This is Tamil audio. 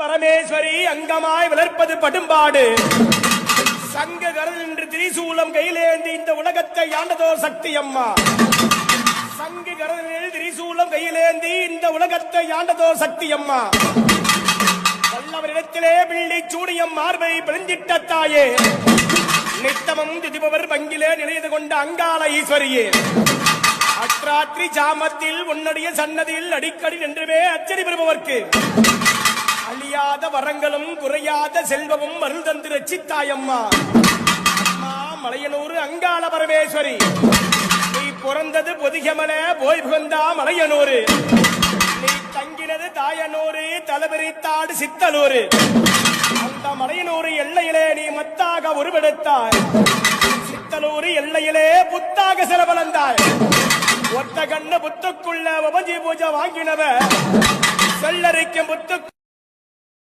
பரமேஸ்வரி அங்கமாய் வளர்ப்பது படும்பாடு சங்க கரல் என்று திரிசூலம் கையிலேந்தி இந்த உலகத்தை ஆண்டதோ சக்தி அம்மா. சங்கு கரலில் திரிசூலம் கையிலேந்தி இந்த உலகத்தை ஆண்டதோ சக்தி அம்மா. வல்லவரிடத்திலே பிள்ளை சூடியம் மார்பை பிழிஞ்சிட்ட தாயே, நித்தமும் துதிபவர் பங்கிலே நிலையது கொண்ட அங்காள ஈஸ்வரியே, அற்றாத்ரி ஜாமத்தில் உன்னுடைய சன்னதியில் அடிக்கடி நின்றுமே அச்சடி பெறுபவர்க்கு அழியாத வரங்களும் குறையாத செல்வமும் அருள் தந்து ரட்சித்தாயம்மா. அம்மா மலையனூர் அங்காள பரமேஸ்வரி, நீ பிறந்தது பொதிகமல போய் புகந்தா மலையனூர், நீ தங்கினது தாயனூர் தலபெரித்தாடு சித்தலூர். அந்த மலையனூர் எல்லையிலே நீ மத்தாக உருவெடுத்தாய், சித்தலூர் எல்லையிலே புத்தாக சிறவளந்தாய். ஒத்த கண்ணு புத்துக்குள்ள உபஜி பூஜை வாங்கினவ செல்லரிக்கும் புத்து